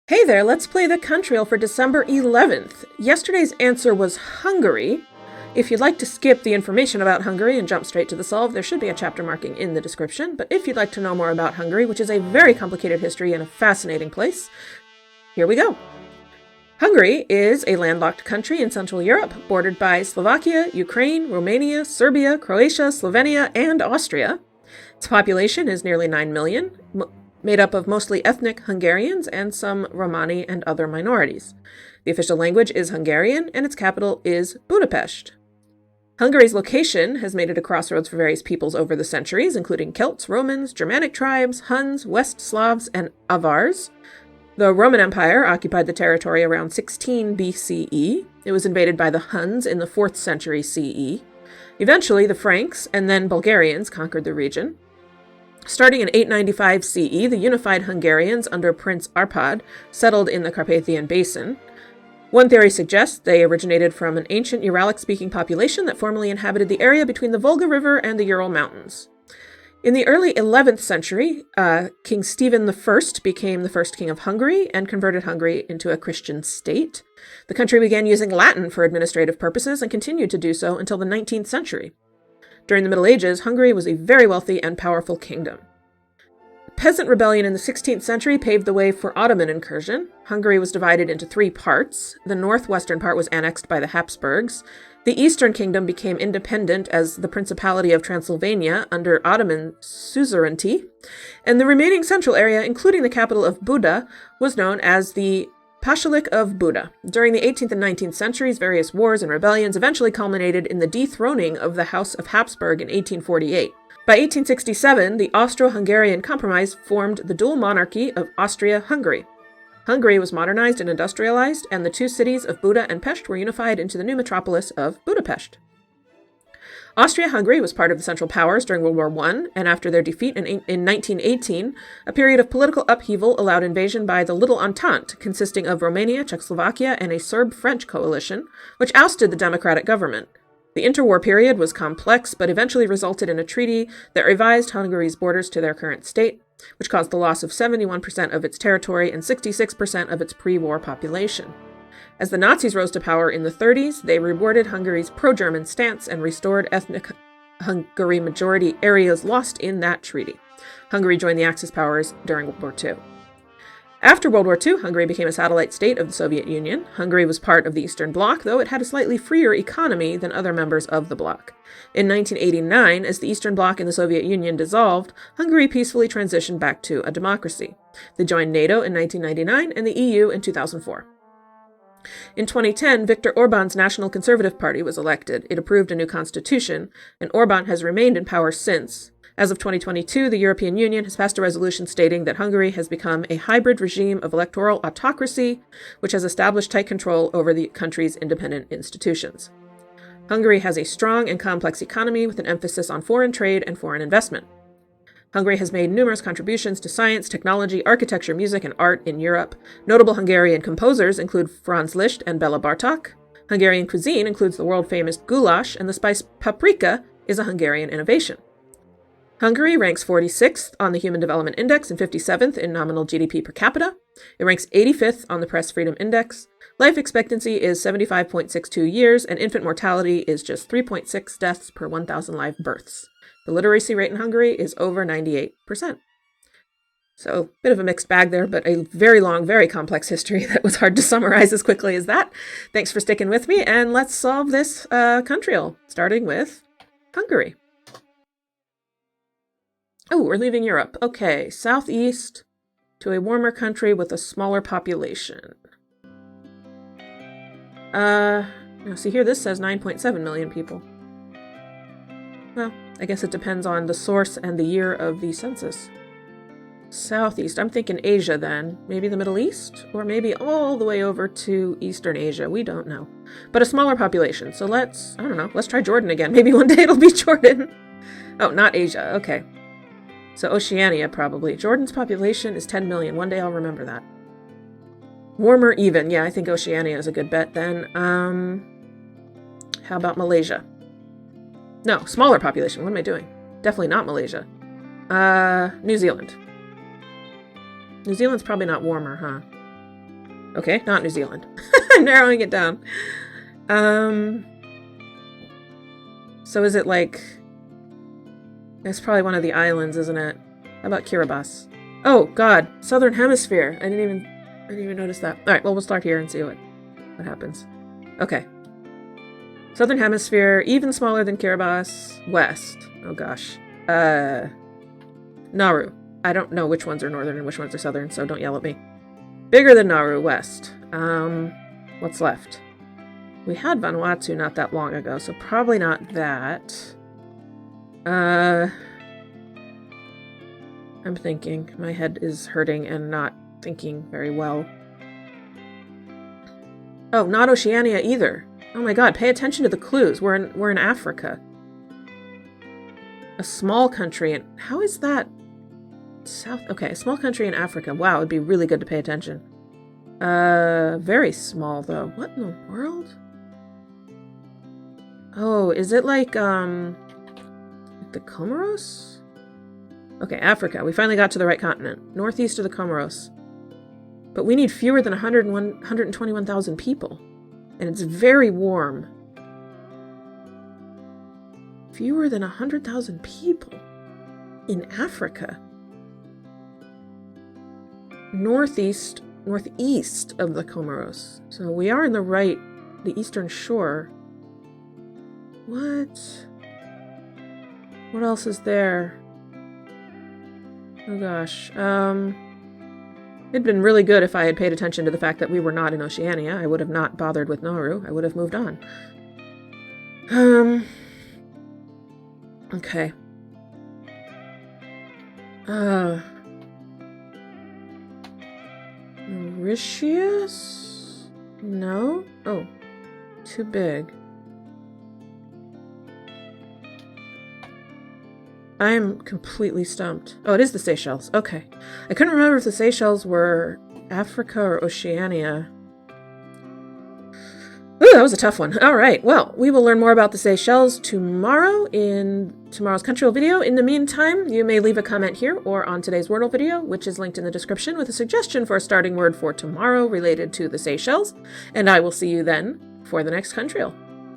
Hey there, let's play the Countryle for December 11th. Yesterday's answer was Hungary. If you'd like to skip the information about Hungary and jump straight to the solve, there should be a chapter marking in the description. But if you'd like to know more about Hungary, which is a very complicated history and a fascinating place, here we go. Hungary is a landlocked country in Central Europe, bordered by Slovakia, Ukraine, Romania, Serbia, Croatia, Slovenia, and Austria. Its population is nearly 9 million, made up of mostly ethnic Hungarians and some Romani and other minorities. The official language is Hungarian, and its capital is Budapest. Hungary's location has made it a crossroads for various peoples over the centuries, including Celts, Romans, Germanic tribes, Huns, West Slavs, and Avars. The Roman Empire occupied the territory around 16 BCE. It was invaded by the Huns in the 4th century CE. Eventually, the Franks and then Bulgarians conquered the region. Starting in 895 CE, the unified Hungarians under Prince Arpad settled in the Carpathian Basin. One theory suggests they originated from an ancient Uralic-speaking population that formerly inhabited the area between the Volga River and the Ural Mountains. In the early 11th century, King Stephen I became the first king of Hungary and converted Hungary into a Christian state. The country began using Latin for administrative purposes and continued to do so until the 19th century. During the Middle Ages, Hungary was a very wealthy and powerful kingdom. The peasant rebellion in the 16th century paved the way for Ottoman incursion. Hungary was divided into 3 parts. The northwestern part was annexed by the Habsburgs. The Eastern Kingdom became independent as the Principality of Transylvania under Ottoman suzerainty, and the remaining central area, including the capital of Buda, was known as the Pashalik of Buda. During the 18th and 19th centuries, various wars and rebellions eventually culminated in the dethroning of the House of Habsburg in 1848. By 1867, the Austro-Hungarian Compromise formed the dual monarchy of Austria-Hungary. Hungary was modernized and industrialized, and the 2 cities of Buda and Pest were unified into the new metropolis of Budapest. Austria-Hungary was part of the Central Powers during World War I, and after their defeat in 1918, a period of political upheaval allowed invasion by the Little Entente, consisting of Romania, Czechoslovakia, and a Serb-French coalition, which ousted the democratic government. The interwar period was complex, but eventually resulted in a treaty that revised Hungary's borders to their current state, which caused the loss of 71% of its territory and 66% of its pre-war population. As the Nazis rose to power in the 30s, they rewarded Hungary's pro-German stance and restored ethnic Hungary majority areas lost in that treaty. Hungary joined the Axis powers during World War II. After World War II, Hungary became a satellite state of the Soviet Union. Hungary was part of the Eastern Bloc, though it had a slightly freer economy than other members of the bloc. In 1989, as the Eastern Bloc and the Soviet Union dissolved, Hungary peacefully transitioned back to a democracy. They joined NATO in 1999 and the EU in 2004. In 2010, Viktor Orban's National Conservative Party was elected. It approved a new constitution, and Orban has remained in power since. As of 2022, the European Union has passed a resolution stating that Hungary has become a hybrid regime of electoral autocracy, which has established tight control over the country's independent institutions. Hungary has a strong and complex economy with an emphasis on foreign trade and foreign investment. Hungary has made numerous contributions to science, technology, architecture, music, and art in Europe. Notable Hungarian composers include Franz Liszt and Bela Bartok. Hungarian cuisine includes the world-famous goulash, and the spice paprika is a Hungarian innovation. Hungary ranks 46th on the Human Development Index and 57th in nominal GDP per capita. It ranks 85th on the Press Freedom Index. Life expectancy is 75.62 years, and infant mortality is just 3.6 deaths per 1,000 live births. The literacy rate in Hungary is over 98%. So, a bit of a mixed bag there, but a very long, very complex history that was hard to summarize as quickly as that. Thanks for sticking with me, and let's solve this Countryle, starting with Hungary. Oh, we're leaving Europe. Okay, southeast to a warmer country with a smaller population. See here, this says 9.7 million people. Well, I guess it depends on the source and the year of the census. Southeast, I'm thinking Asia then. Maybe the Middle East? Or maybe all the way over to Eastern Asia. We don't know. But a smaller population. So let's try Jordan again. Maybe one day it'll be Jordan. Oh, not Asia. Okay. So Oceania, probably. Jordan's population is 10 million. One day I'll remember that. Warmer even. Yeah, I think Oceania is a good bet then. How about Malaysia? No, smaller population. What am I doing? Definitely not Malaysia. New Zealand. New Zealand's probably not warmer, huh? Okay, not New Zealand. I'm narrowing it down. So is it like... It's probably one of the islands, isn't it? How about Kiribati? Oh, God. Southern Hemisphere. I didn't even notice that. Alright, well, we'll start here and see what happens. Okay. Southern Hemisphere, even smaller than Kiribati. West. Oh, gosh. Nauru. I don't know which ones are northern and which ones are southern, so don't yell at me. Bigger than Nauru, west. What's left? We had Vanuatu not that long ago, so probably not that. I'm thinking. My head is hurting and not thinking very well. Oh, not Oceania either. Oh my god, pay attention to the clues. We're in Africa. A small country in... How is that... South... Okay, a small country in Africa. Wow, it'd be really good to pay attention. Very small, though. What in the world? Oh, is it like the Comoros? Okay, Africa. We finally got to the right continent. Northeast of the Comoros. But we need fewer than 121,000 people. And it's very warm. Fewer than 100,000 people in Africa. Northeast of the Comoros. So we are in the eastern shore. What else is there? Oh gosh. It'd been really good if I had paid attention to the fact that we were not in Oceania. I would have not bothered with Nauru. I would have moved on. Okay. Mauritius? No? Oh. Too big. I am completely stumped. Oh, it is the Seychelles. Okay. I couldn't remember if the Seychelles were Africa or Oceania. Ooh, that was a tough one. All right. Well, we will learn more about the Seychelles tomorrow in tomorrow's Countryle video. In the meantime, you may leave a comment here or on today's Wordle video, which is linked in the description, with a suggestion for a starting word for tomorrow related to the Seychelles. And I will see you then for the next Countryle.